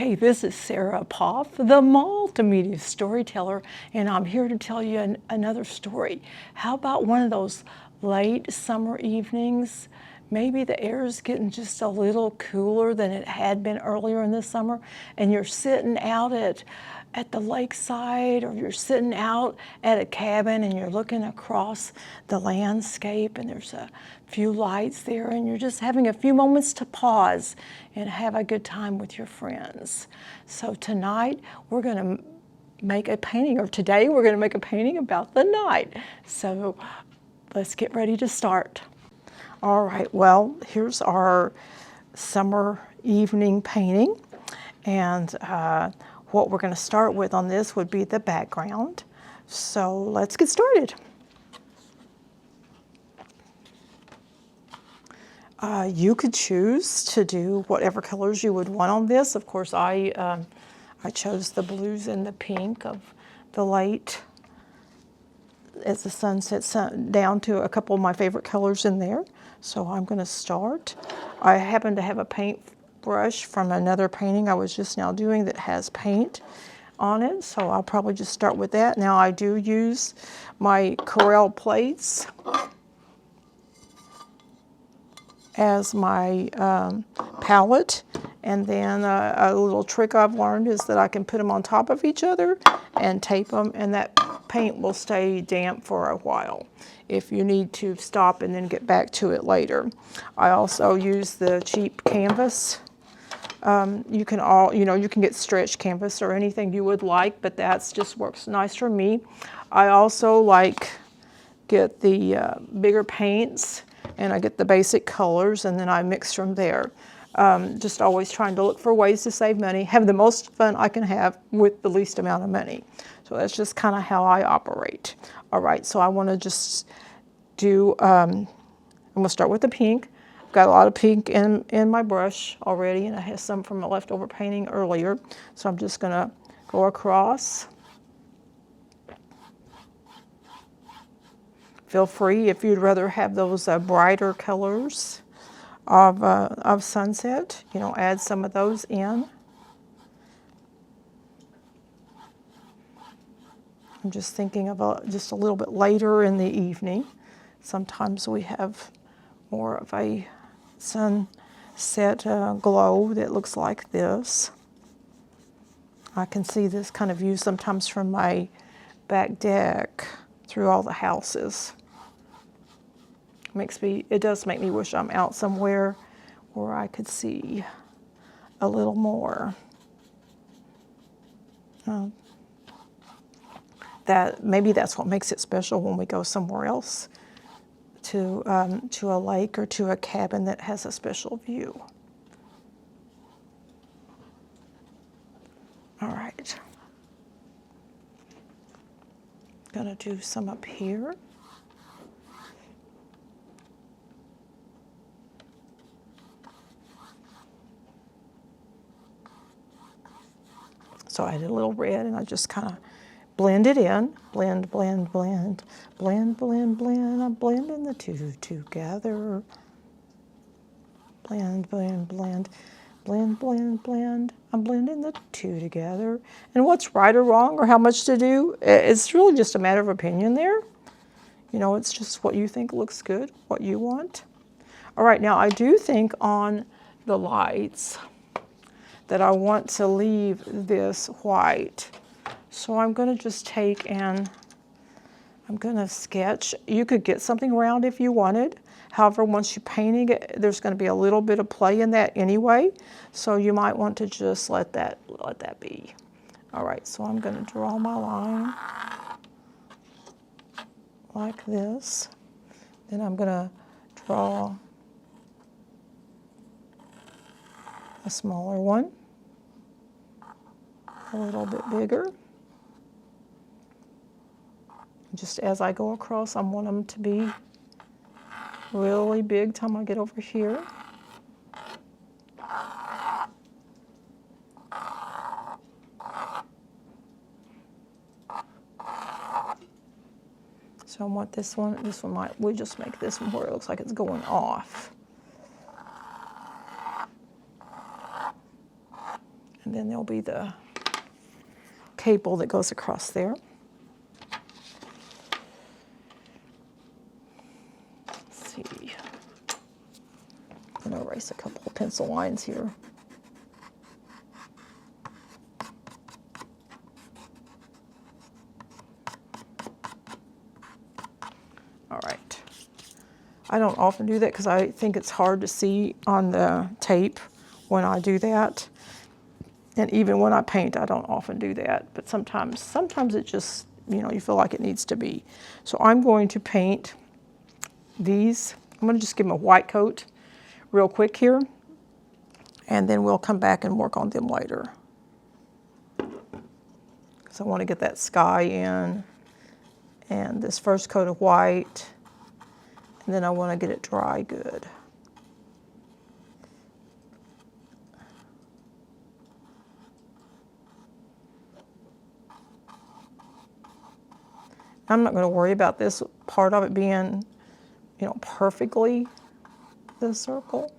Hey, this is Sarah Poff, the multimedia storyteller, and I'm here to tell you another story. How about one of those late summer evenings? Maybe the air is getting just a little cooler than it had been earlier in the summer, and you're sitting out at the lakeside, or you're sitting out at a cabin and you're looking across the landscape, and there's a few lights there, and you're just having a few moments to pause and have a good time with your friends. So tonight we're going to make a painting, or today we're going to make a painting about the night. So let's get ready to start. All right, well, here's our summer evening painting, and what we're going to start with on this would be the background. So let's get started. You could choose to do whatever colors you would want on this. Of course, I chose the blues and the pink of the light as the sun sets down to a couple of my favorite colors in there. So I'm going to start. I happen to have a paint brush from another painting I was just now doing that has paint on it, so I'll probably just start with that. Now I do use my Corel plates as my palette, and then a little trick I've learned is that I can put them on top of each other and tape them, and that paint will stay damp for a while if you need to stop and then get back to it later. I also use the cheap canvas. You can get stretch canvas or anything you would like, but that's just works nice for me. I also get the bigger paints, and I get the basic colors, and then I mix from there. Just always trying to look for ways to save money, have the most fun I can have with the least amount of money. So that's just kind of how I operate. All right, so I want to just do, I'm going to start with the pink. I've got a lot of pink in my brush already, and I have some from a leftover painting earlier. So I'm just going to go across. Feel free, if you'd rather have those brighter colors of sunset, add some of those in. I'm just thinking of just a little bit later in the evening. Sometimes we have more of a sunset glow that looks like this. I can see this kind of view sometimes from my back deck through all the houses. It does make me wish I'm out somewhere where I could see a little more. Maybe that's what makes it special when we go somewhere else, to a lake or to a cabin that has a special view. All right. Gonna do some up here. So I did a little red, and I just kind of blend it in. Blend, blend, blend, blend, blend, blend. I'm blending the two together. Blend, blend, blend, blend, blend, blend. I'm blending the two together. And what's right or wrong, or how much to do, it's really just a matter of opinion there. It's just what you think looks good, what you want. All right, now I do think on the lights that I want to leave this white. So I'm going to just take and I'm going to sketch. You could get something round if you wanted. However, once you're painting it, there's going to be a little bit of play in that anyway. So you might want to just let that be. All right, so I'm going to draw my line like this. Then I'm going to draw a smaller one, a little bit bigger. Just as I go across, I want them to be really big till I get over here. So I want this one we'll just make this one where it looks like it's going off. And then there'll be the cable that goes across there. Let's see. I'm going to erase a couple of pencil lines here. All right. I don't often do that because I think it's hard to see on the tape when I do that. And even when I paint, I don't often do that. But sometimes it just, you know, you feel like it needs to be. So I'm going to paint these. I'm going to just give them a white coat real quick here. And then we'll come back and work on them later. Because I want to get that sky in. And this first coat of white. And then I want to get it dry good. I'm not going to worry about this part of it being, you know, perfectly the circle.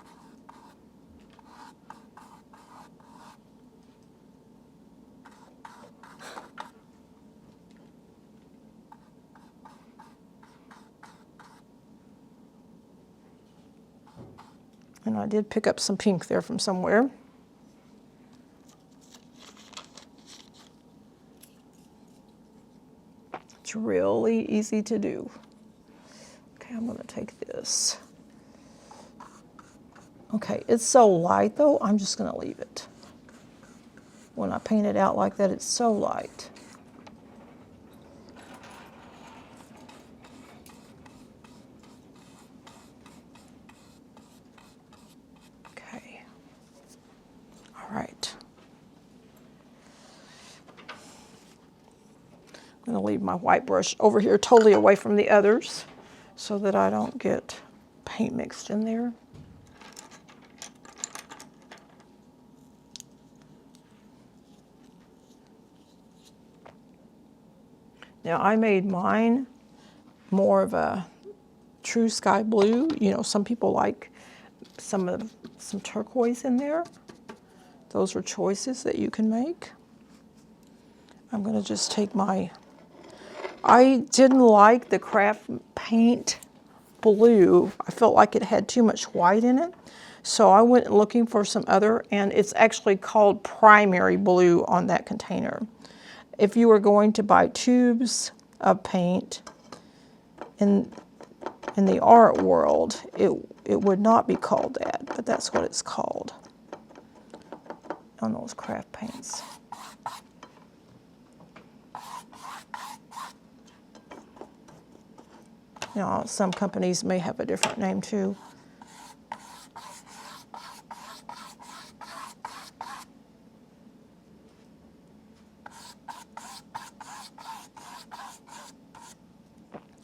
And I did pick up some pink there from somewhere. It's really easy to do. Okay, I'm going to take this. Okay, it's so light though, I'm just going to leave it. When I paint it out like that, it's so light. Okay. All right. I'm going to leave my white brush over here totally away from the others so that I don't get paint mixed in there. Now I made mine more of a true sky blue. You know, some people like some turquoise in there. Those are choices that you can make. I'm going to just take I didn't like the craft paint blue. I felt like it had too much white in it. So I went looking for some other, and it's actually called primary blue on that container. If you were going to buy tubes of paint in the art world, it would not be called that, but that's what it's called on those craft paints. You know, some companies may have a different name too.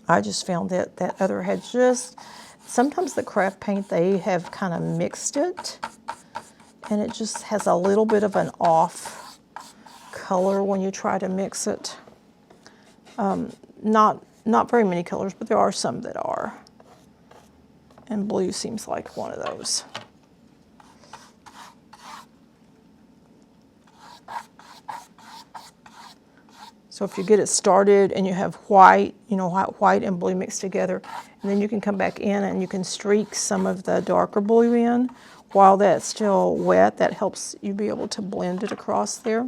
I just found that that other had just, sometimes the craft paint, they have kind of mixed it, and it just has a little bit of an off color when you try to mix it. Not very many colors, but there are some that are. And blue seems like one of those. So if you get it started and you have white, you know, white and blue mixed together, and then you can come back in and you can streak some of the darker blue in while that's still wet. That helps you be able to blend it across there.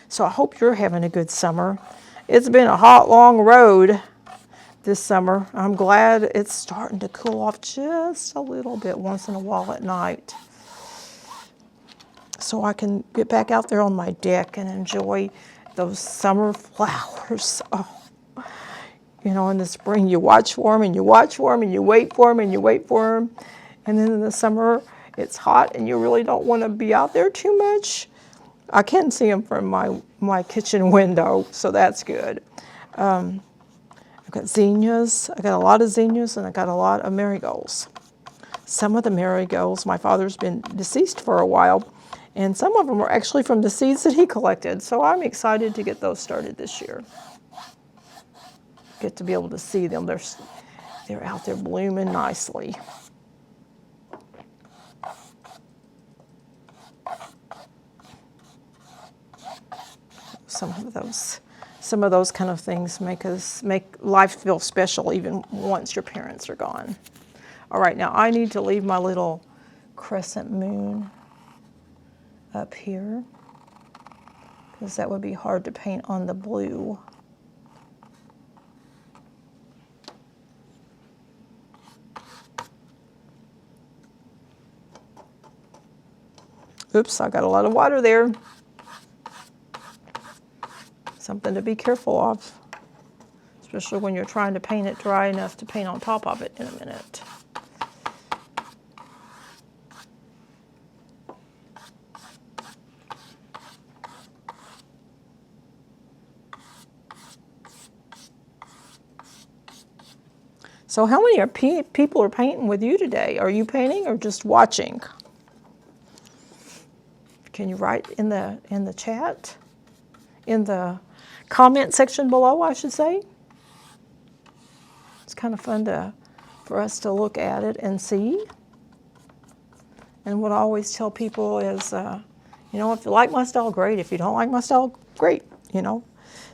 So I hope you're having a good summer. It's been a hot, long road this summer. I'm glad it's starting to cool off just a little bit once in a while at night, so I can get back out there on my deck and enjoy those summer flowers. Oh, you know, in the spring you watch for them and you watch for them and you wait for them and you wait for them. And then in the summer it's hot and you really don't want to be out there too much. I can see them from my kitchen window, so that's good. I've got zinnias. I got a lot of zinnias and I got a lot of marigolds. Some of the marigolds, my father's been deceased for a while, and some of them are actually from the seeds that he collected. So I'm excited to get those started this year. Get to be able to see them. They're out there blooming nicely. Some of those kind of things make life feel special even once your parents are gone. All right, now I need to leave my little crescent moon up here because that would be hard to paint on the blue. Oops, I got a lot of water there. Something to be careful of, especially when you're trying to paint it dry enough to paint on top of it in a minute. So how many people are painting with you today? Are you painting or just watching? Can you write in the chat? In the comment section below, I should say. It's kind of fun for us to look at it and see. And what I always tell people is, you know, if you like my style, great. If you don't like my style, great. You know,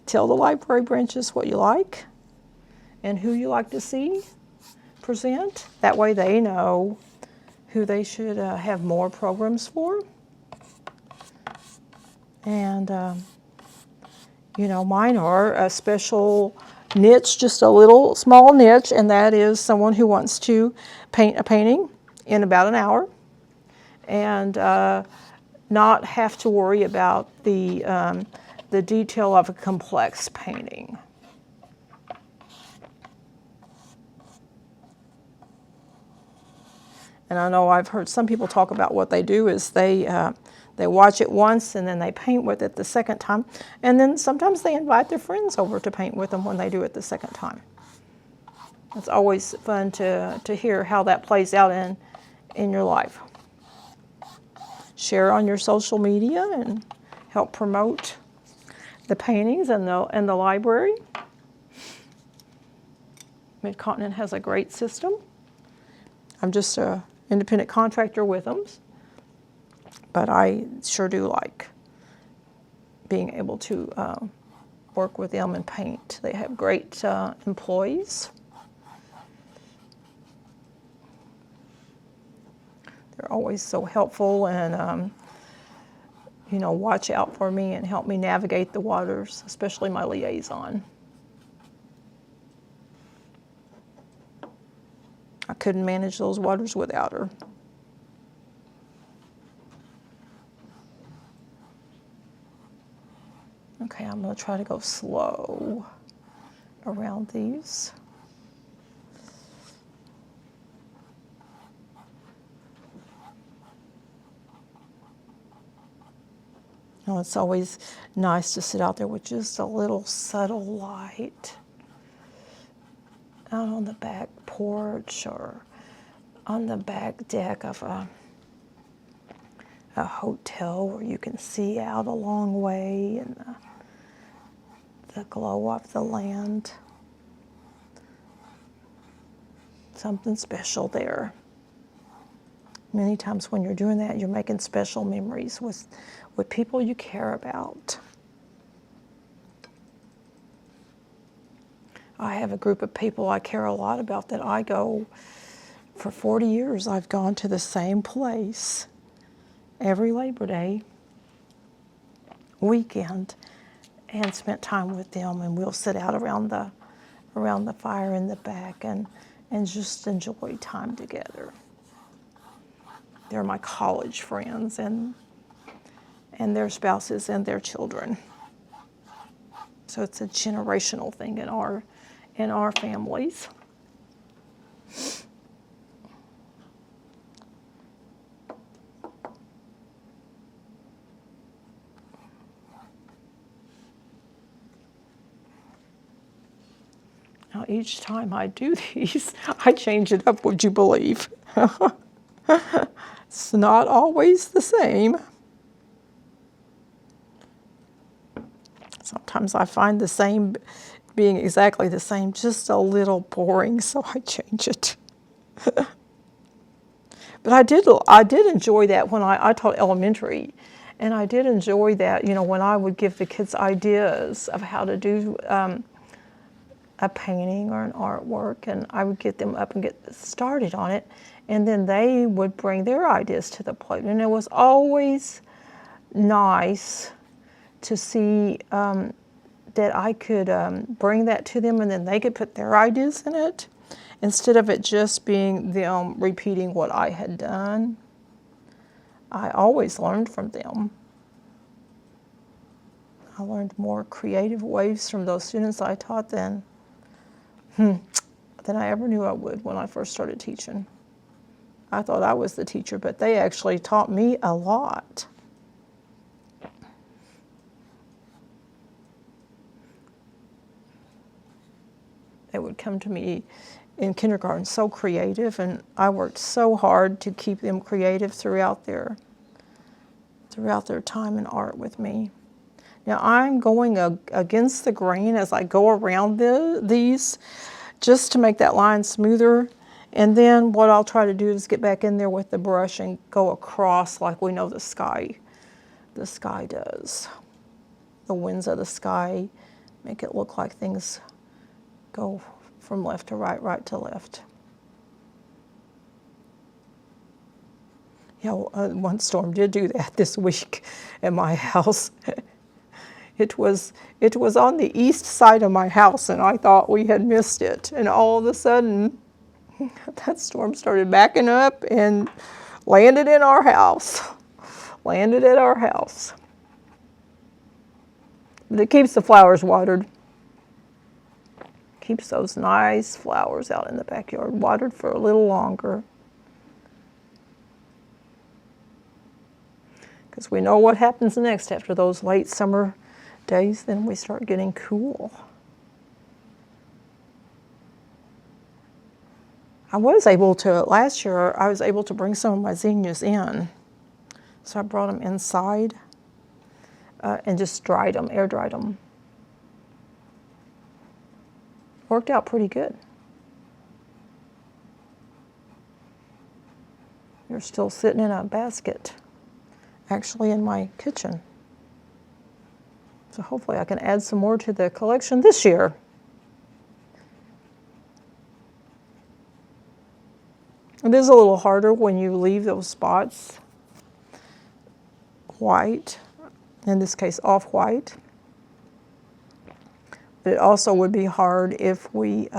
tell the library branches what you like and who you like to see present. That way they know who they should have more programs for. And, you know, mine are a special niche, just a little small niche, and that is someone who wants to paint a painting in about an hour and not have to worry about the detail of a complex painting. And I know I've heard some people talk about what they do is they watch it once and then they paint with it the second time. And then sometimes they invite their friends over to paint with them when they do it the second time. It's always fun to hear how that plays out in your life. Share on your social media and help promote the paintings and the library. Mid-Continent has a great system. I'm just an independent contractor with them. But I sure do like being able to work with them and paint. They have great employees. They're always so helpful and, you know, watch out for me and help me navigate the waters, especially my liaison. I couldn't manage those waters without her. Okay, I'm going to try to go slow around these. Now, it's always nice to sit out there with just a little subtle light out on the back porch or on the back deck of a hotel where you can see out a long way and the glow of the land. Something special there. Many times when you're doing that, you're making special memories with people you care about. I have a group of people I care a lot about that I go, for 40 years, I've gone to the same place every Labor Day weekend and spent time with them, and we'll sit out around the fire in the back and just enjoy time together. They're my college friends and their spouses and their children. So it's a generational thing in our families. Now, each time I do these, I change it up, would you believe? It's not always the same. Sometimes I find the same being exactly the same, just a little boring, so I change it. But I did enjoy that when I taught elementary, and I did enjoy that, you know, when I would give the kids ideas of how to do a painting or an artwork, and I would get them up and get started on it, and then they would bring their ideas to the plate, and it was always nice to see that I could bring that to them, and then they could put their ideas in it, instead of it just being them repeating what I had done. I always learned from them. I learned more creative ways from those students I taught than I ever knew I would when I first started teaching. I thought I was the teacher, but they actually taught me a lot. They would come to me in kindergarten so creative, and I worked so hard to keep them creative throughout their time in art with me. Now I'm going against the grain as I go around these, just to make that line smoother. And then what I'll try to do is get back in there with the brush and go across like we know the sky does. The winds of the sky make it look like things go from left to right, right to left. Yeah, one storm did do that this week at my house. It was on the east side of my house, and I thought we had missed it. And all of a sudden, that storm started backing up and landed in our house. Landed at our house. But it keeps the flowers watered. Keeps those nice flowers out in the backyard watered for a little longer. Because we know what happens next after those late summer days, then we start getting cool. Last year, I was able to bring some of my zinnias in. So I brought them inside and just dried them, air dried them. Worked out pretty good. They're still sitting in a basket, actually in my kitchen. So hopefully I can add some more to the collection this year. It is a little harder when you leave those spots white, in this case off-white. But it also would be hard if we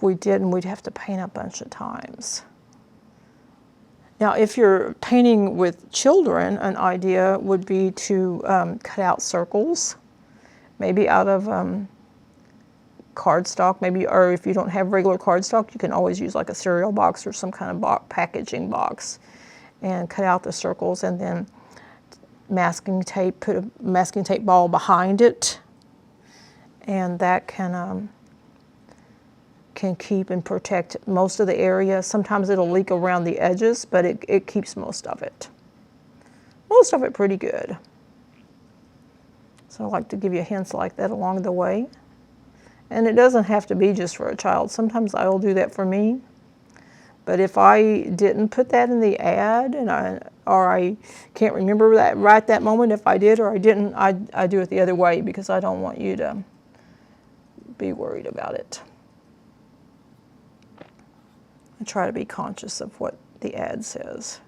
didn't, we'd have to paint a bunch of times. Now, if you're painting with children, an idea would be to cut out circles, maybe out of cardstock, or if you don't have regular cardstock, you can always use like a cereal box or some kind of packaging box, and cut out the circles, and then masking tape, put a masking tape ball behind it, and that can keep and protect most of the area. Sometimes it'll leak around the edges, but it keeps most of it. Most of it pretty good. So I like to give you hints like that along the way. And it doesn't have to be just for a child. Sometimes I'll do that for me. But if I didn't put that in the ad, or I can't remember that right that moment if I did or I didn't, I do it the other way because I don't want you to be worried about it. I try to be conscious of what the ad says.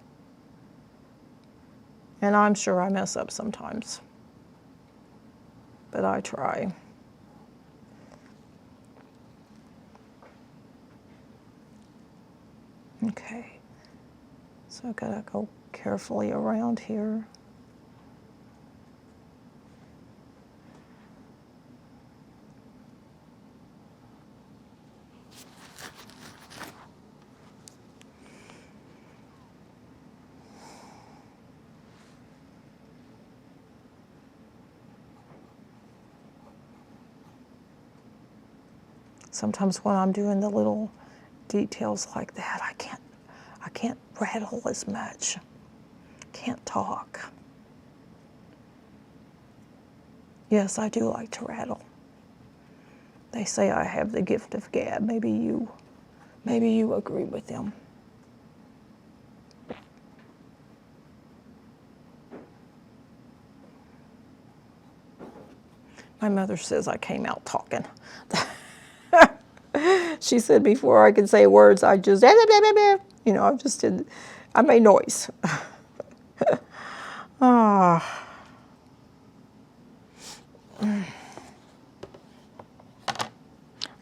And I'm sure I mess up sometimes, but I try. Okay, so I've got to go carefully around here. Sometimes when I'm doing the little details like that, I can't rattle as much. Can't talk. Yes, I do like to rattle. They say I have the gift of gab. Maybe you agree with them. My mother says I came out talking. She said before I could say words, I just, you know, I made noise. Ah.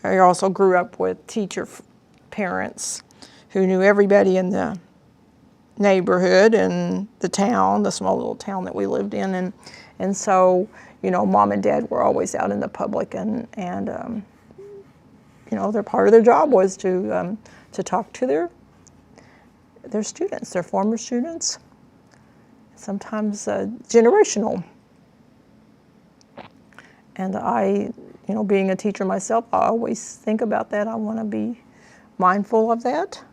I also grew up with teacher parents who knew everybody in the neighborhood and the town, the small little town that we lived in, and so, you know, mom and dad were always out in the public, and you know, their part of their job was to talk to their students, their former students, sometimes generational. And I, you know, being a teacher myself, I always think about that. I want to be mindful of that.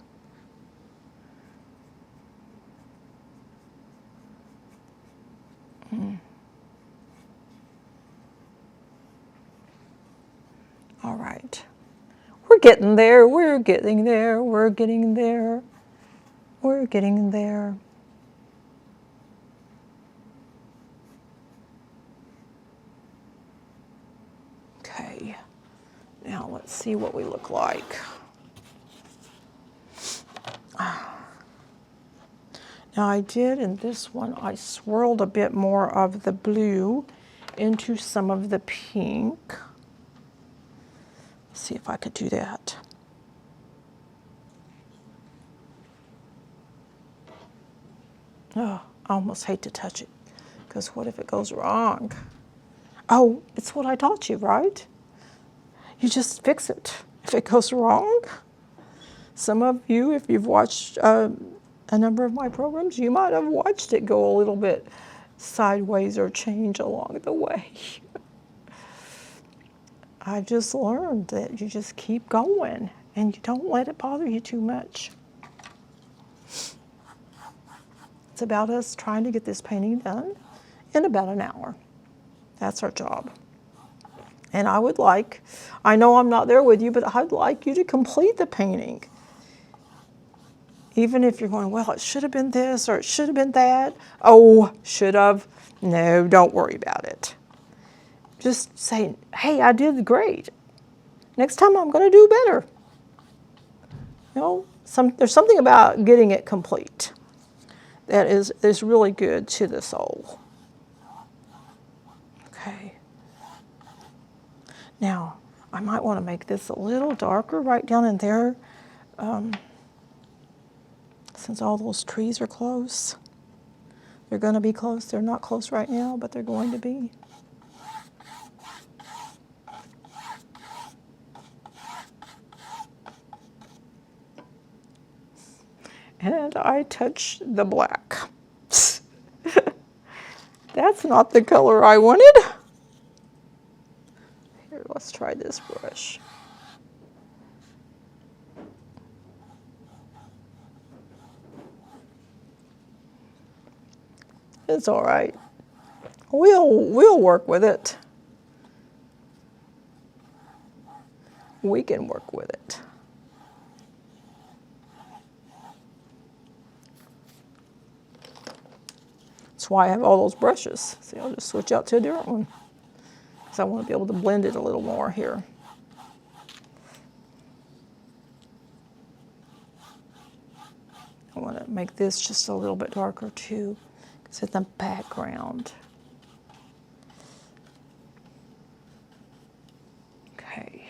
All right. We're getting there, we're getting there, we're getting there, we're getting there. Okay, now let's see what we look like. Now I did in this one, I swirled a bit more of the blue into some of the pink. Let's see if I could do that. Oh, I almost hate to touch it, because what if it goes wrong? Oh, it's what I taught you, right? You just fix it if it goes wrong. Some of you, if you've watched a number of my programs, you might have watched it go a little bit sideways or change along the way. I just learned that you just keep going and you don't let it bother you too much. It's about us trying to get this painting done in about an hour. That's our job. And I know I'm not there with you, but I'd like you to complete the painting. Even if you're going, well, it should have been this or it should have been that. Oh, should have. No, don't worry about it. Just say, hey, I did great. Next time I'm going to do better. You know, there's something about getting it complete that is really good to the soul. Okay. Now, I might want to make this a little darker right down in there, since all those trees are close. They're going to be close. They're not close right now, but they're going to be. And I touch the black. That's not the color I wanted. Here, let's try this brush. It's all right. We'll work with it. We can work with it. That's why I have all those brushes. See, I'll just switch out to a different one, because I want to be able to blend it a little more here. I want to make this just a little bit darker too, because it's in the background. Okay.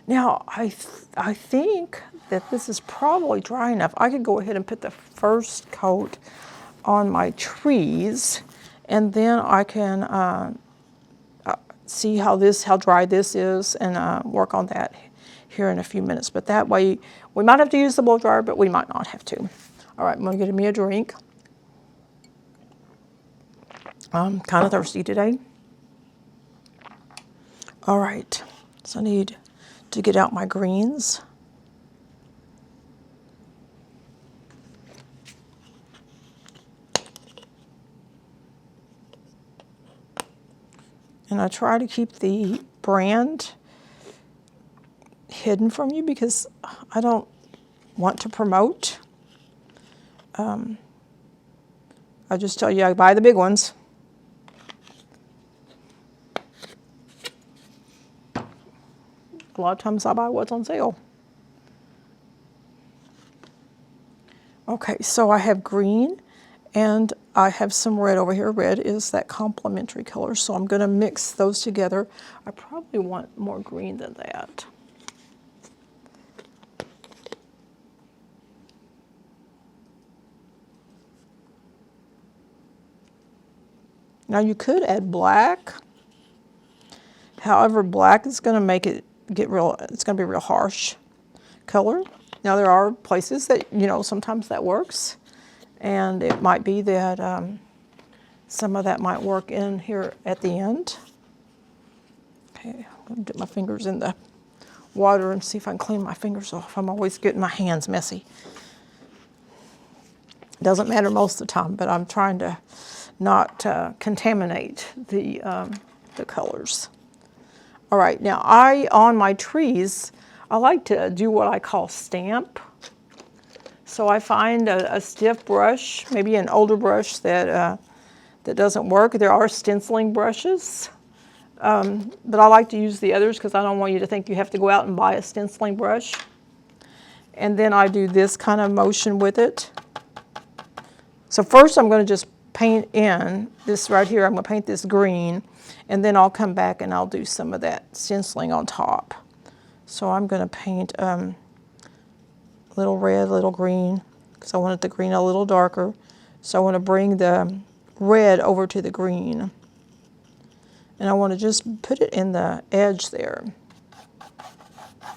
Now, I think that this is probably dry enough. I could go ahead and put the first coat on my trees, and then I can see how dry this is, and work on that here in a few minutes. But that way, we might have to use the blow dryer, but we might not have to. All right, I'm going to get me a drink. I'm kind of thirsty today. All right, so I need to get out my greens. And I try to keep the brand hidden from you because I don't want to promote. I just tell you I buy the big ones. A lot of times I buy what's on sale. Okay, so I have green and I have some red over here. Red is that complementary color, so I'm going to mix those together. I probably want more green than that. Now you could add black. However, black is going to make it get real, it's going to be a real harsh color. Now there are places that, you know, sometimes that works. And it might be that some of that might work in here at the end. Okay, I'm going to dip my fingers in the water and see if I can clean my fingers off. I'm always getting my hands messy. Doesn't matter most of the time, but I'm trying to not contaminate the colors. All right, now on my trees, I like to do what I call stamp. So I find a stiff brush, maybe an older brush that doesn't work. There are stenciling brushes, but I like to use the others because I don't want you to think you have to go out and buy a stenciling brush. And then I do this kind of motion with it. So first I'm going to just paint in this right here. I'm going to paint this green, and then I'll come back and I'll do some of that stenciling on top. So I'm going to paint little red, little green, because I wanted the green a little darker. So I want to bring the red over to the green. And I want to just put it in the edge there,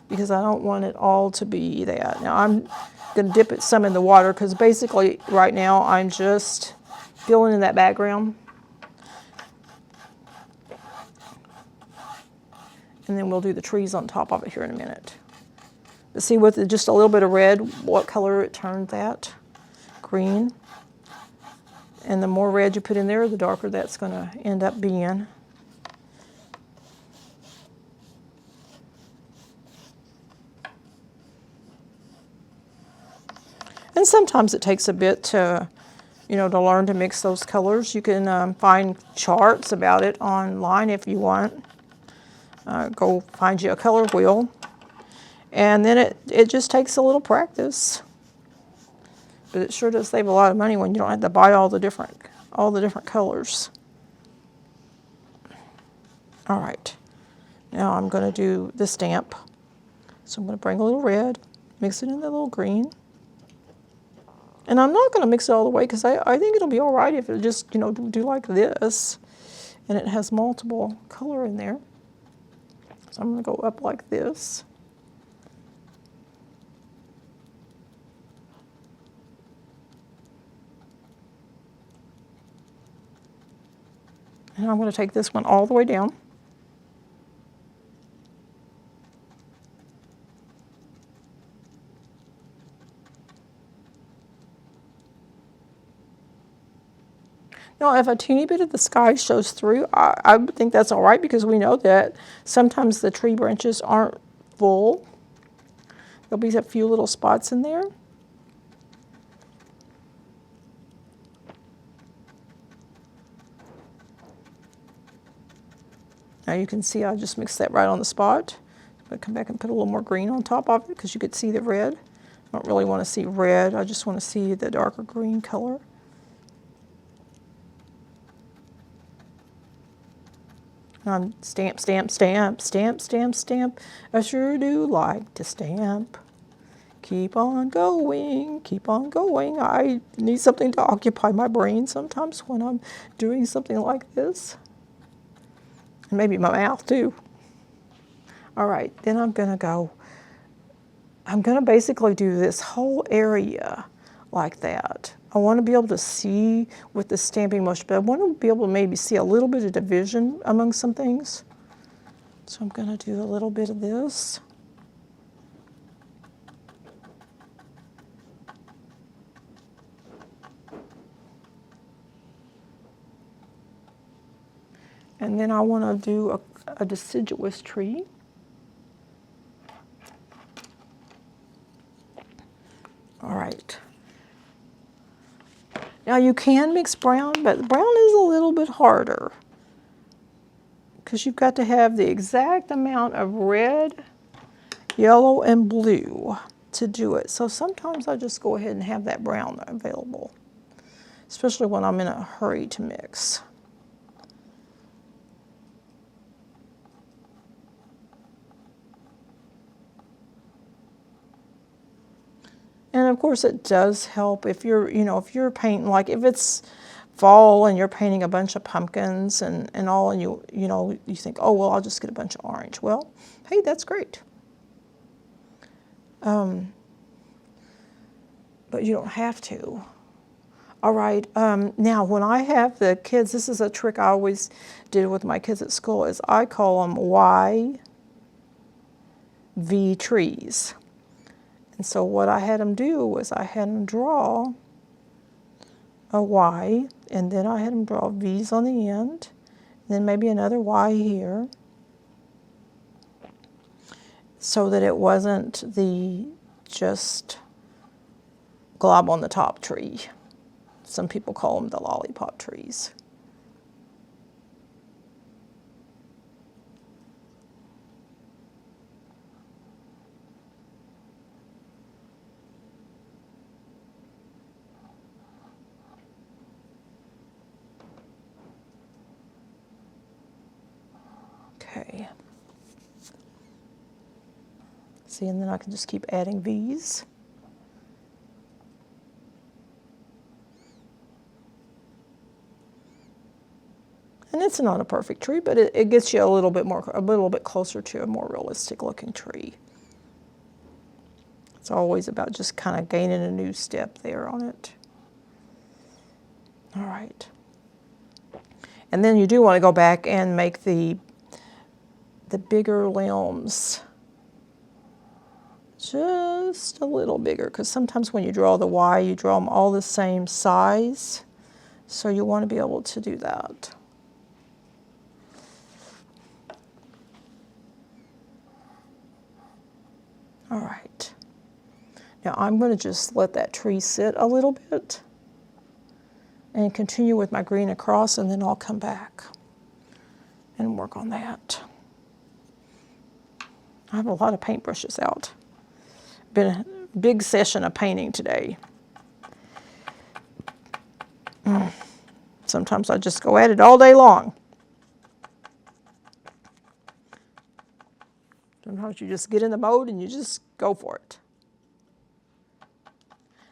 because I don't want it all to be that. Now I'm going to dip it some in the water, because basically right now I'm just filling in that background. And then we'll do the trees on top of it here in a minute. But see, with just a little bit of red, what color it turned that? Green. And the more red you put in there, the darker that's going to end up being. And sometimes it takes a bit to, you know, to learn to mix those colors. You can find charts about it online if you want. Go find you a color wheel. And then it just takes a little practice. But it sure does save a lot of money when you don't have to buy all the different colors. All right. Now I'm going to do the stamp. So I'm going to bring a little red, mix it in the little green. And I'm not going to mix it all the way, because I think it'll be all right if it just, you know, do like this. And it has multiple color in there. So I'm going to go up like this. And I'm going to take this one all the way down. Now, if a teeny bit of the sky shows through, I would think that's all right, because we know that sometimes the tree branches aren't full. There'll be a few little spots in there. Now you can see I just mixed that right on the spot. I'm going to come back and put a little more green on top of it, because you could see the red. I don't really want to see red. I just want to see the darker green color. Stamp, stamp, stamp, stamp, stamp, stamp. I sure do like to stamp. Keep on going, keep on going. I need something to occupy my brain sometimes when I'm doing something like this. And maybe my mouth too. All right, then I'm going to basically do this whole area like that. I want to be able to see with the stamping motion, but I want to be able to maybe see a little bit of division among some things. So I'm going to do a little bit of this. And then I want to do a deciduous tree. All right. Now you can mix brown, but brown is a little bit harder because you've got to have the exact amount of red, yellow, and blue to do it. So sometimes I just go ahead and have that brown available, especially when I'm in a hurry to mix. And of course it does help if you're, if you're painting, like if it's fall and you're painting a bunch of pumpkins and all, and you think, oh, well, I'll just get a bunch of orange. Well, hey, that's great. But you don't have to. All right, now when I have the kids, this is a trick I always did with my kids at school, is I call them YV trees. And so what I had them do was I had them draw a Y, and then I had them draw V's on the end, then maybe another Y here, so that it wasn't the just glob on the top tree. Some people call them the lollipop trees. Okay. See, and then I can just keep adding V's. And it's not a perfect tree, but it gets you a little bit closer to a more realistic looking tree. It's always about just kind of gaining a new step there on it. All right. And then you do want to go back and make the bigger limbs just a little bigger, because sometimes when you draw the Y, you draw them all the same size. So you want to be able to do that. All right. Now I'm going to just let that tree sit a little bit and continue with my green across, and then I'll come back and work on that. I have a lot of paintbrushes out. Been a big session of painting today. Sometimes I just go at it all day long. Sometimes you just get in the mode and you just go for it.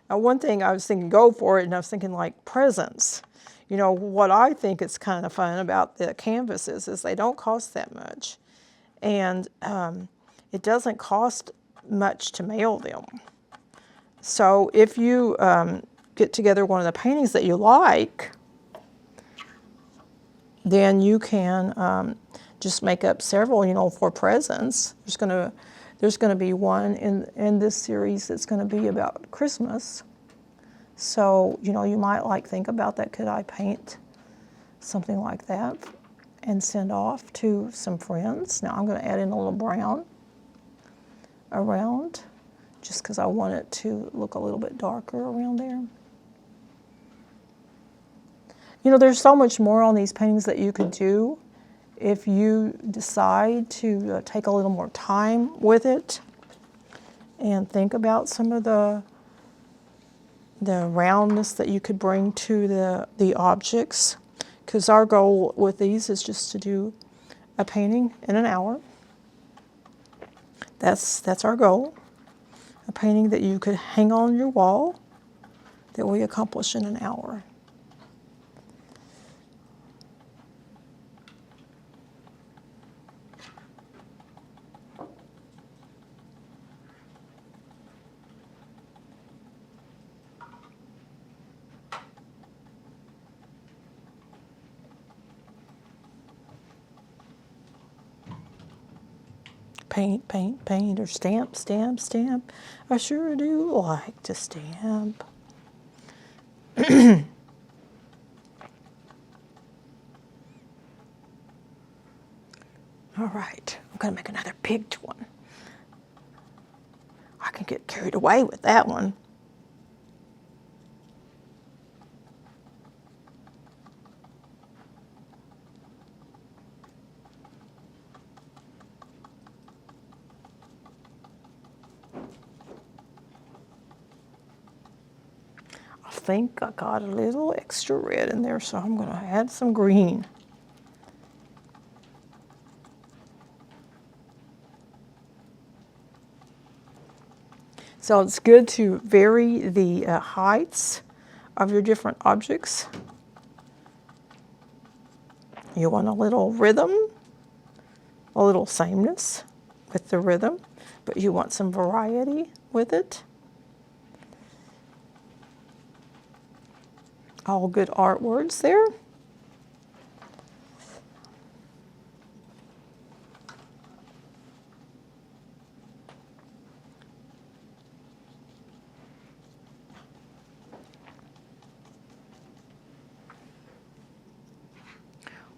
Now, one thing I was thinking, go for it, and I was thinking like presents. You know, what I think is kind of fun about the canvases is they don't cost that much. And it doesn't cost much to mail them. So if you get together one of the paintings that you like, then you can just make up several, for presents. There's gonna be one in this series that's gonna be about Christmas. So, you might think about that. Could I paint something like that and send off to some friends? Now I'm gonna add in a little brown around, just because I want it to look a little bit darker around there. There's so much more on these paintings that you could do if you decide to take a little more time with it and think about some of the roundness that you could bring to the objects. Because our goal with these is just to do a painting in an hour. That's our goal. A painting that you could hang on your wall that we accomplish in an hour. Paint, paint, paint, or stamp, stamp, stamp. I sure do like to stamp. All right, I'm going to make another pigged one. I can get carried away with that one. I think I got a little extra red in there, so I'm going to add some green. So it's good to vary the heights of your different objects. You want a little rhythm, a little sameness with the rhythm, but you want some variety with it. All good art words there.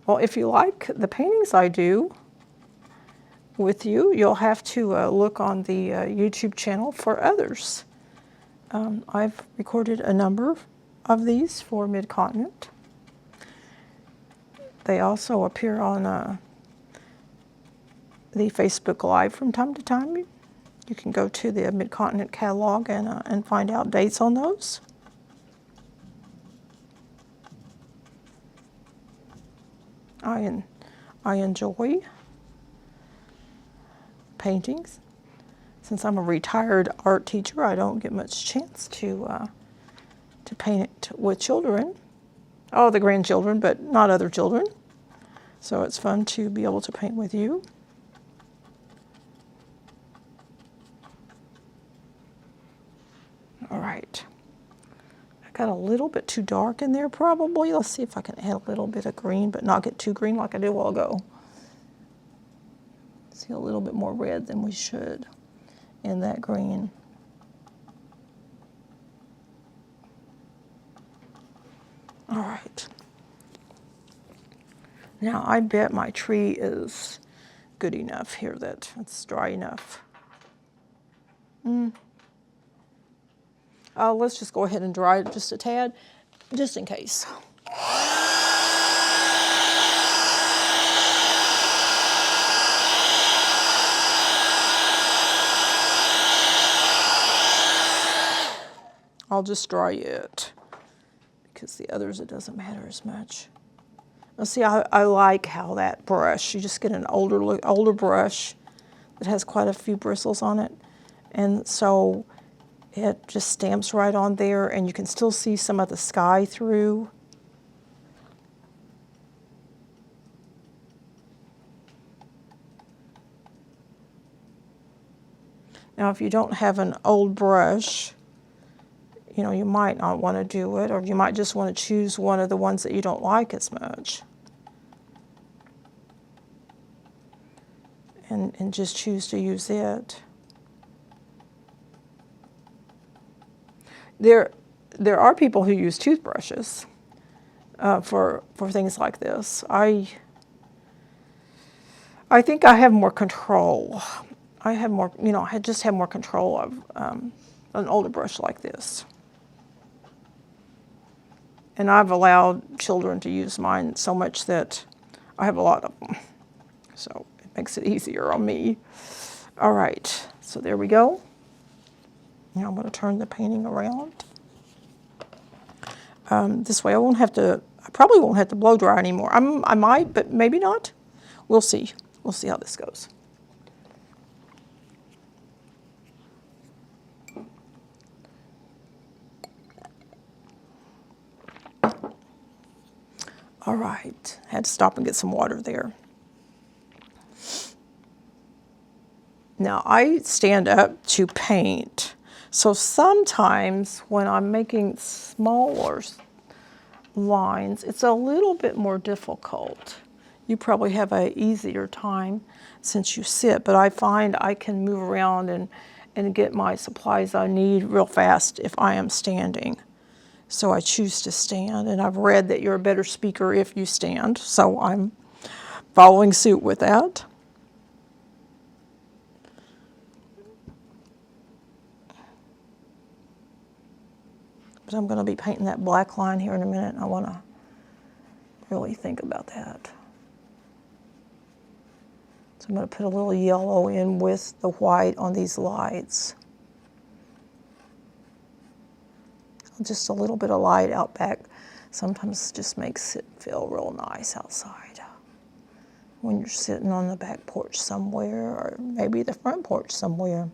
Well, if you like the paintings I do with you, you'll have to look on the YouTube channel for others. I've recorded a number of these for Mid-Continent. They also appear on the Facebook Live from time to time. You can go to the Mid-Continent catalog and find out dates on those. I enjoy paintings. Since I'm a retired art teacher, I don't get much chance to paint it with children. Oh, the grandchildren, but not other children. So it's fun to be able to paint with you. All right. I got a little bit too dark in there probably. Let's see if I can add a little bit of green, but not get too green like I did a while ago. See a little bit more red than we should in that green. All right. Now I bet my tree is good enough here that it's dry enough. Let's just go ahead and dry it just a tad, just in case. I'll just dry it because the others, it doesn't matter as much. Now see, I like how that brush, you just get an older brush that has quite a few bristles on it. And so it just stamps right on there, and you can still see some of the sky through. Now, if you don't have an old brush, you know, you might not want to do it, or you might just want to choose one of the ones that you don't like as much. And just choose to use it. There are people who use toothbrushes for things like this. I think I have more control. I have more, you know, I just have more control of an older brush like this. And I've allowed children to use mine so much that I have a lot of them. So it makes it easier on me. All right, so there we go. Now I'm going to turn the painting around. This way I probably won't have to blow dry anymore. I might, but maybe not. We'll see. We'll see how this goes. All right, I had to stop and get some water there. Now I stand up to paint. So sometimes when I'm making smaller lines, it's a little bit more difficult. You probably have an easier time since you sit, but I find I can move around and get my supplies I need real fast if I am standing. So I choose to stand, and I've read that you're a better speaker if you stand, so I'm following suit with that. because I'm going to be painting that black line here in a minute, and I want to really think about that. So I'm going to put a little yellow in with the white on these lights. Just a little bit of light out back sometimes just makes it feel real nice outside. When you're sitting on the back porch somewhere, or maybe the front porch somewhere.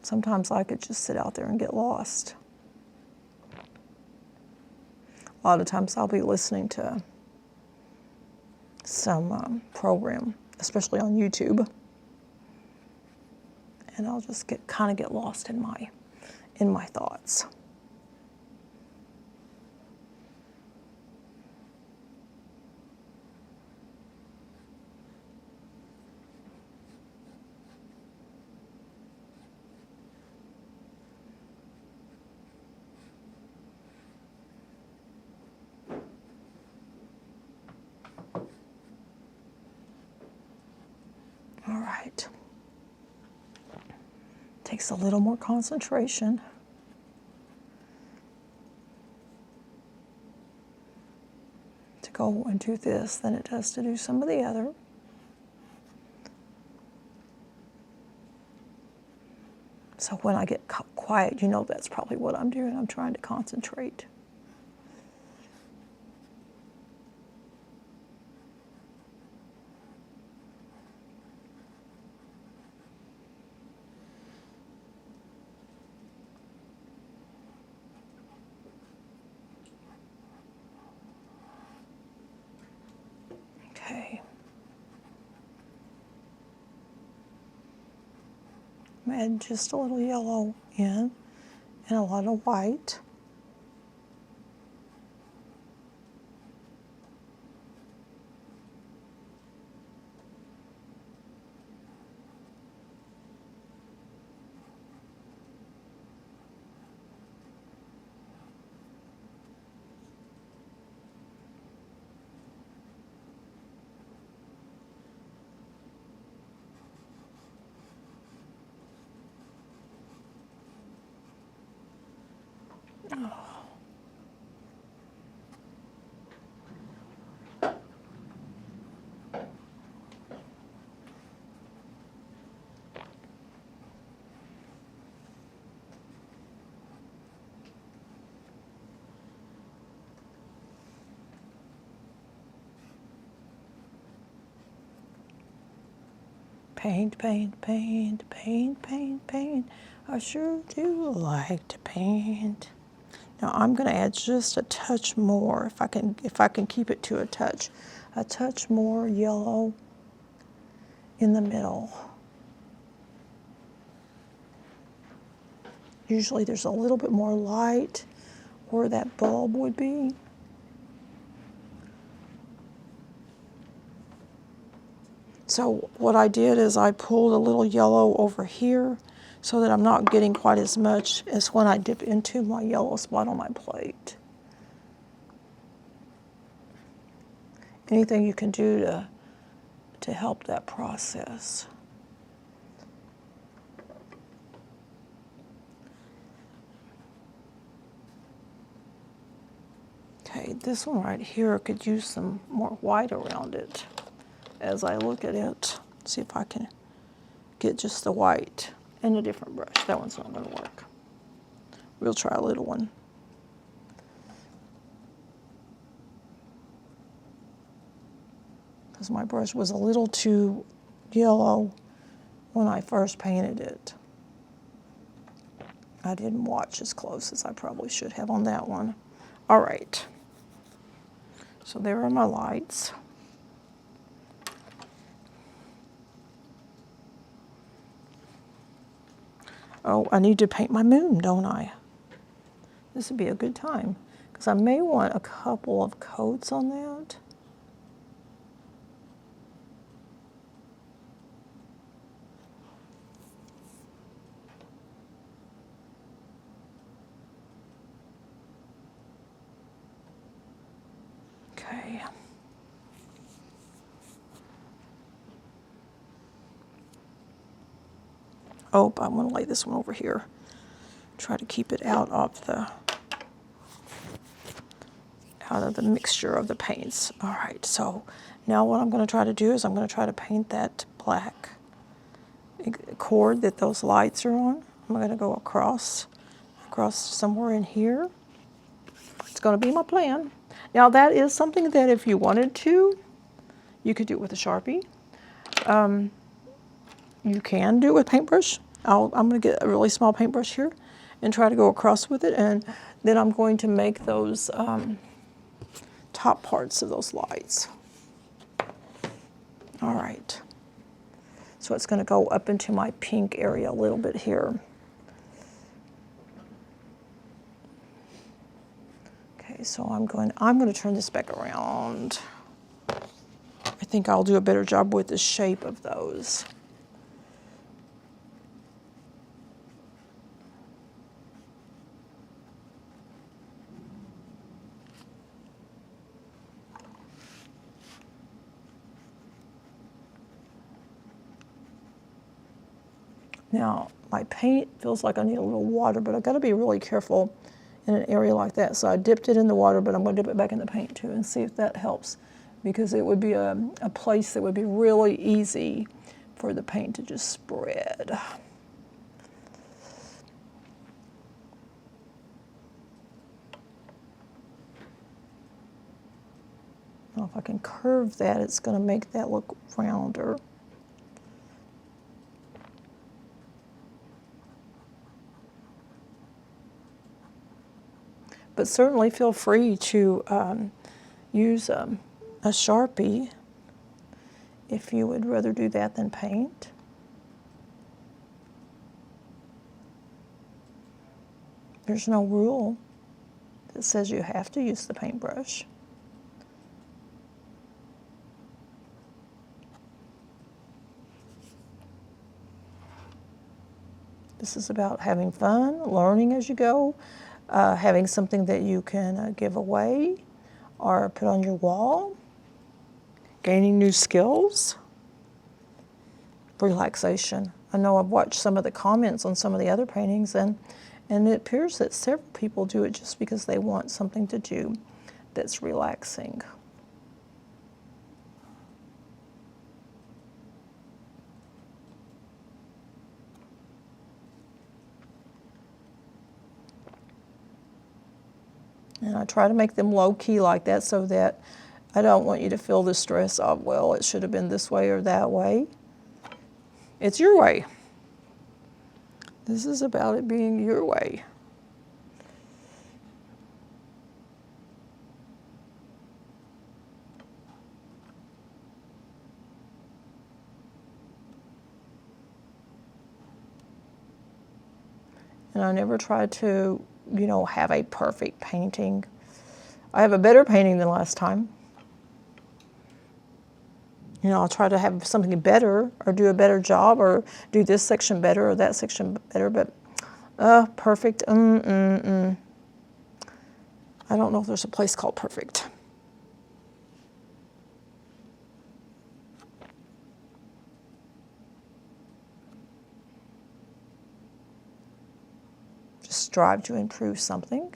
Sometimes I could just sit out there and get lost. A lot of times I'll be listening to some program, especially on YouTube, and I'll just kind of get lost in my thoughts. All right. Takes a little more concentration. To go and do this than it does to do some of the other. So when I get quiet, you know that's probably what I'm doing. I'm trying to concentrate. Okay. I'm adding just a little yellow in and a lot of white. Paint, paint, paint, paint, paint, paint. I sure do like to paint. Now I'm going to add just a touch more, if I can keep it to a touch more yellow in the middle. Usually there's a little bit more light where that bulb would be. So what I did is I pulled a little yellow over here so that I'm not getting quite as much as when I dip into my yellow spot on my plate. Anything you can do to help that process. Okay, this one right here could use some more white around it. As I look at it, see if I can get just the white and a different brush. That one's not going to work. We'll try a little one. Because my brush was a little too yellow when I first painted it. I didn't watch as close as I probably should have on that one. All right. So there are my lights. Oh, I need to paint my moon, don't I? This would be a good time, because I may want a couple of coats on that. Okay. Oh, I'm going to lay this one over here. Try to keep it out of the mixture of the paints. All right, so now what I'm going to try to do is I'm going to try to paint that black cord that those lights are on. I'm going to go across somewhere in here. It's going to be my plan. Now that is something that if you wanted to, you could do it with a Sharpie. You can do it with paintbrush. I'm going to get a really small paintbrush here and try to go across with it, and then I'm going to make those top parts of those lights. All right. So it's going to go up into my pink area a little bit here. Okay, so I'm going to turn this back around. I think I'll do a better job with the shape of those. Now, my paint feels like I need a little water, but I've got to be really careful in an area like that. So I dipped it in the water, but I'm going to dip it back in the paint too and see if that helps, because it would be a place that would be really easy for the paint to just spread. Now, if I can curve that, it's going to make that look rounder. But certainly feel free to use a Sharpie if you would rather do that than paint. There's no rule that says you have to use the paintbrush. This is about having fun, learning as you go. Having something that you can give away or put on your wall, gaining new skills, relaxation. I know I've watched some of the comments on some of the other paintings, and it appears that several people do it just because they want something to do that's relaxing. And I try to make them low-key like that so that I don't want you to feel the stress of, well, it should have been this way or that way. It's your way. This is about it being your way. And I never try to, have a perfect painting. I have a better painting than last time. I'll try to have something better or do a better job or do this section better or that section better, but perfect, I don't know if there's a place called perfect. Strive to improve something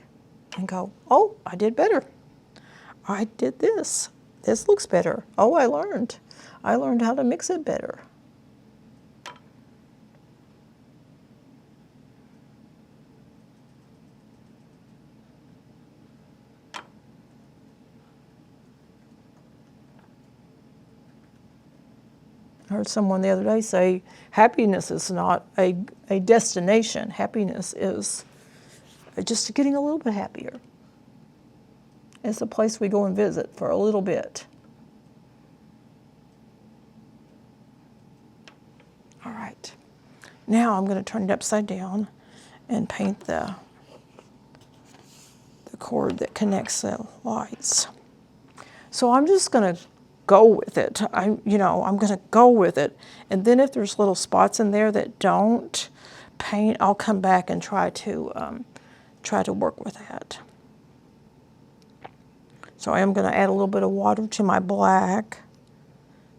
and go, oh, I did better. I did this. This looks better. Oh, I learned how to mix it better. I heard someone the other day say, happiness is not a destination. Happiness is just getting a little bit happier. It's a place we go and visit for a little bit. All right. Now I'm going to turn it upside down and paint the cord that connects the lights. So I'm just going to go with it. I'm going to go with it. And then if there's little spots in there that don't paint, I'll come back and try to work with that. So I am going to add a little bit of water to my black,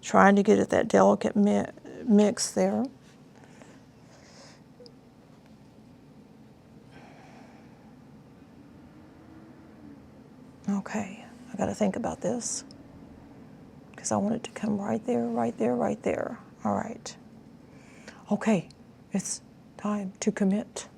trying to get at that delicate mix there. Okay, I got to think about this because I want it to come right there, right there, right there. All right. Okay, it's time to commit.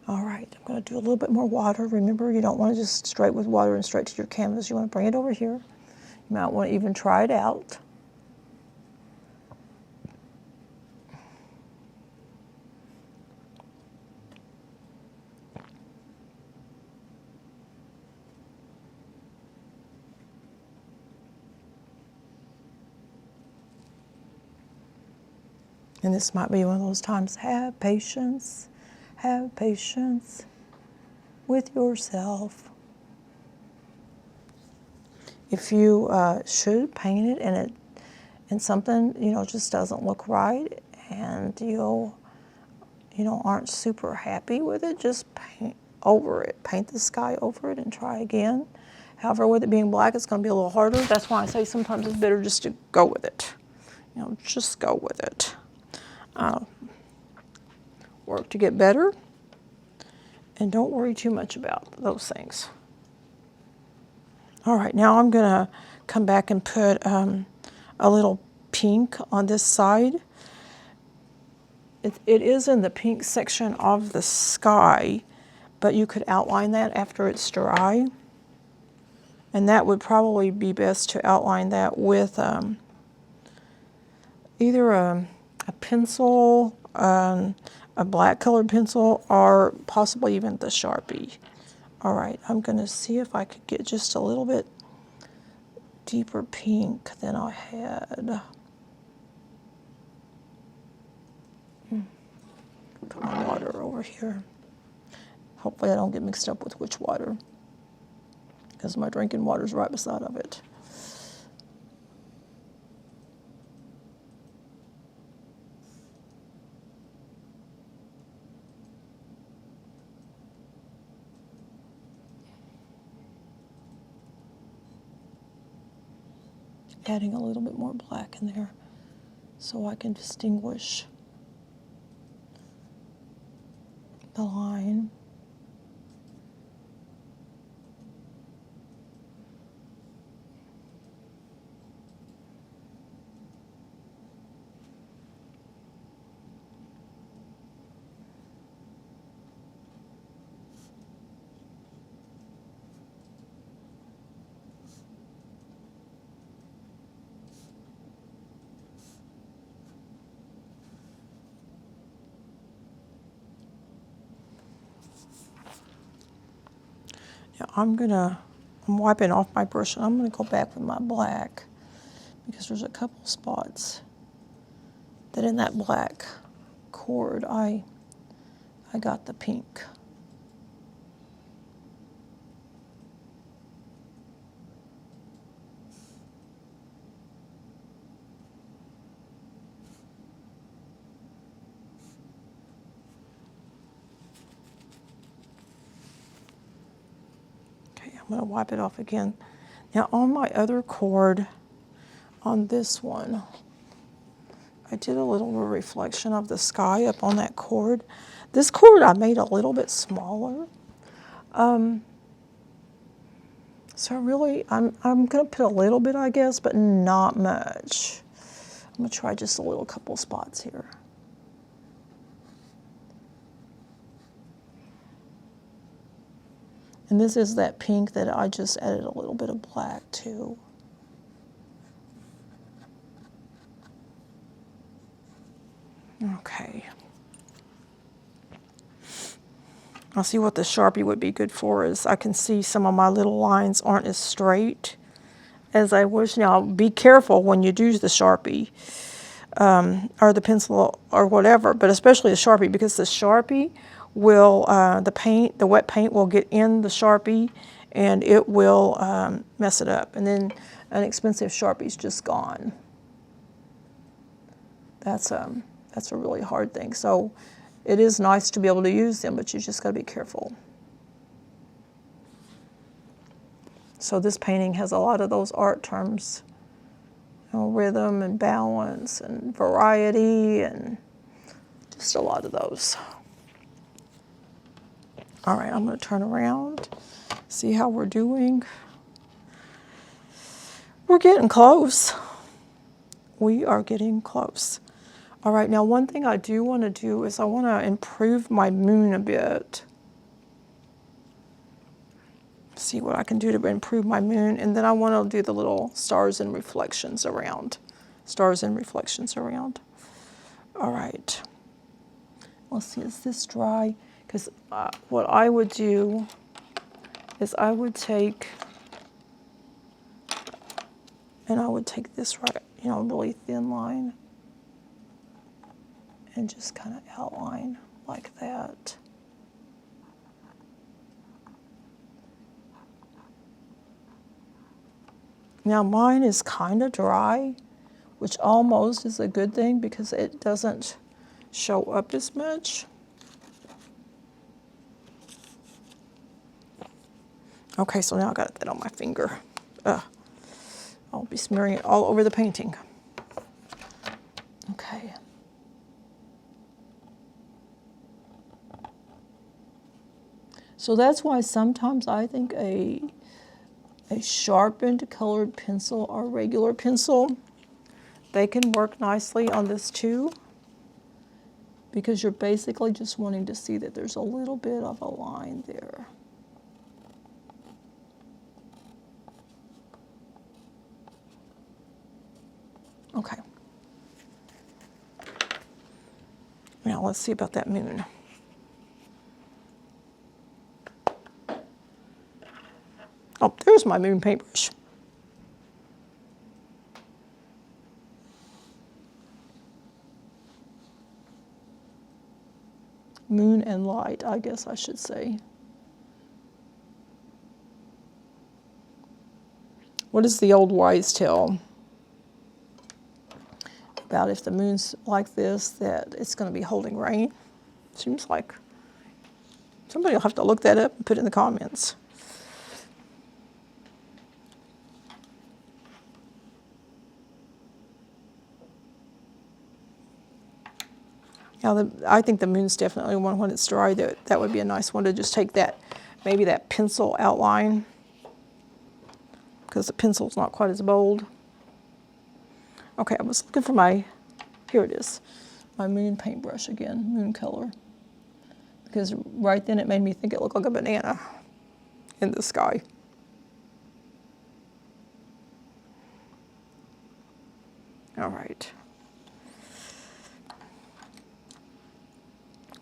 All right, I'm going to do a little bit more water. Remember, you don't want to just straight with water and straight to your canvas. You want to bring it over here. You might want to even try it out. And this might be one of those times, have patience with yourself. If you should paint it and something, just doesn't look right and you aren't super happy with it, just paint over it. Paint the sky over it and try again. However, with it being black, it's going to be a little harder. That's why I say sometimes it's better just to go with it. Just go with it. Work to get better, and don't worry too much about those things. All right, now I'm going to come back and put a little pink on this side. It is in the pink section of the sky, but you could outline that after it's dry. And that would probably be best to outline that with either a pencil, a black colored pencil, or possibly even the Sharpie. All right, I'm going to see if I could get just a little bit deeper pink than I had. Put my water over here. Hopefully I don't get mixed up with which water, because my drinking water's right beside of it. Adding a little bit more black in there so I can distinguish the line. Now I'm wiping off my brush, and I'm going to go back with my black because there's a couple spots that in that black cord I got the pink. I'm going to wipe it off again. Now on my other cord, on this one, I did a little reflection of the sky up on that cord. This cord I made a little bit smaller. So really, I'm going to put a little bit, I guess, but not much. I'm going to try just a little couple spots here. And this is that pink that I just added a little bit of black to. Okay. I'll see what the Sharpie would be good for is I can see some of my little lines aren't as straight as I wish. Now, be careful when you do the Sharpie or the pencil or whatever, but especially the Sharpie, because the Sharpie will, the wet paint will get in the Sharpie and it will mess it up. And then an expensive Sharpie's just gone. That's a really hard thing. So it is nice to be able to use them, but you just got to be careful. So this painting has a lot of those art terms, you know, rhythm and balance and variety and just a lot of those. All right, I'm going to turn around, see how we're doing. We're getting close. We are getting close. All right, now one thing I do want to do is I want to improve my moon a bit. See what I can do to improve my moon, and then I want to do the little stars and reflections around. Stars and reflections around. All right. Let's see, is this dry? Because what I would do is I would take, and I would take this really thin line and just kind of outline like that. Now mine is kind of dry, which almost is a good thing because it doesn't show up as much. Okay, so now I got that on my finger. I'll be smearing it all over the painting. Okay. So that's why sometimes I think a sharpened colored pencil or regular pencil, they can work nicely on this too, because you're basically just wanting to see that there's a little bit of a line there. Okay. Now let's see about that moon. Oh, there's my moon paintbrush. Moon and light, I guess I should say. What is the old wise tale about if the moon's like this, that it's going to be holding rain? Seems like somebody will have to look that up and put it in the comments. Now, I think the moon's definitely one when it's dry. That would be a nice one to just take that, maybe that pencil outline, because the pencil's not quite as bold. Okay, I was looking for here it is, my moon paintbrush again, moon color. Because right then it made me think it looked like a banana in the sky. All right.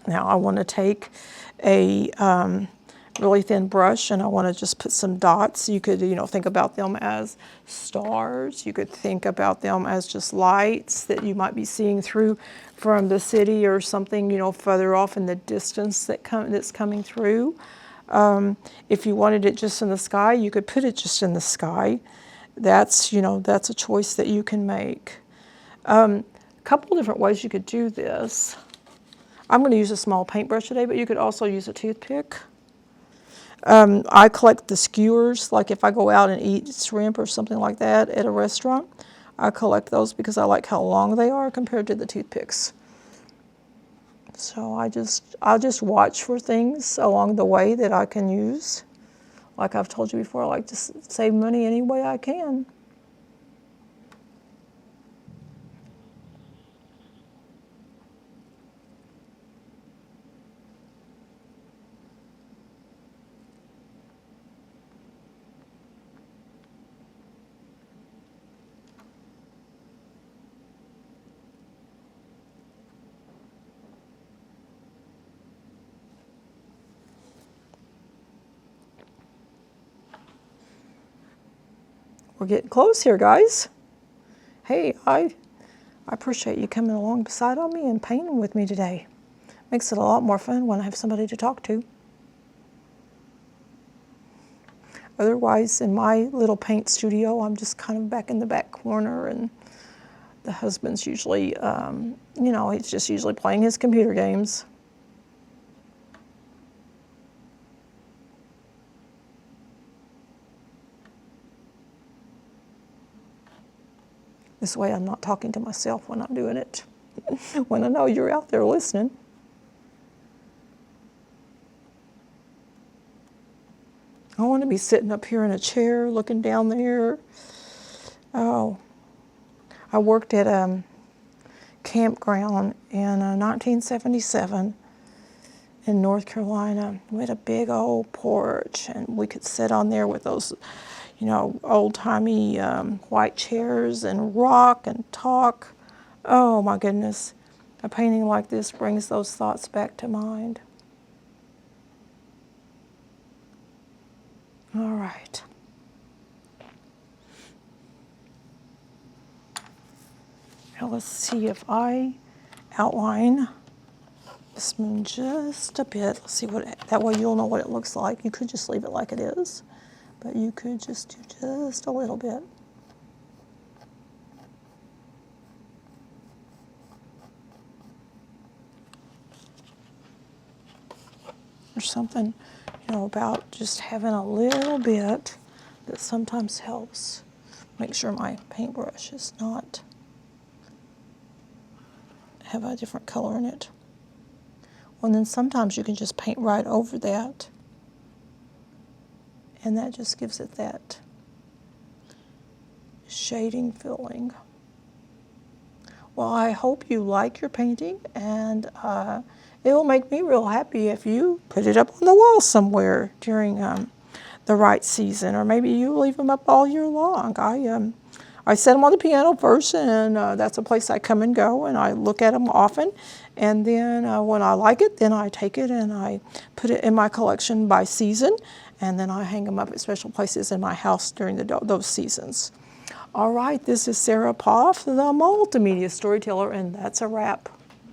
Now I want to take a really thin brush and I want to just put some dots. You could, think about them as stars. You could think about them as just lights that you might be seeing through from the city or something, further off in the distance that's coming through. If you wanted it just in the sky, you could put it just in the sky. That's a choice that you can make. A couple different ways you could do this. I'm going to use a small paintbrush today, but you could also use a toothpick. I collect the skewers, like if I go out and eat shrimp or something like that at a restaurant, I collect those because I like how long they are compared to the toothpicks. So I'll just watch for things along the way that I can use. Like I've told you before, I like to save money any way I can. We're getting close here, guys. Hey, I appreciate you coming along beside on me and painting with me today. Makes it a lot more fun when I have somebody to talk to. Otherwise, in my little paint studio, I'm just kind of back in the back corner, and the husband's usually, you know, he's just usually playing his computer games. This way I'm not talking to myself when I'm doing it, when I know you're out there listening. I want to be sitting up here in a chair looking down there. Oh, I worked at a campground in 1977 in North Carolina. We had a big old porch, and we could sit on there with those, you know, old-timey white chairs and rock and talk. Oh my goodness, a painting like this brings those thoughts back to mind. All right. Now let's see if I outline this moon just a bit. Let's see what, that way you'll know what it looks like. You could just leave it like it is, but you could just do just a little bit. There's something, you know, about just having a little bit that sometimes helps. Make sure my paintbrush is not have a different color in it. Well, and then sometimes you can just paint right over that, and that just gives it that shading feeling. Well, I hope you like your painting, and it will make me real happy if you put it up on the wall somewhere during the right season, or maybe you leave them up all year long. I set them on the piano first, and that's a place I come and go, and I look at them often. And then when I like it, then I take it and I put it in my collection by season, and then I hang them up at special places in my house during those seasons. All right, this is Sarah Poff, the multimedia storyteller, and that's a wrap.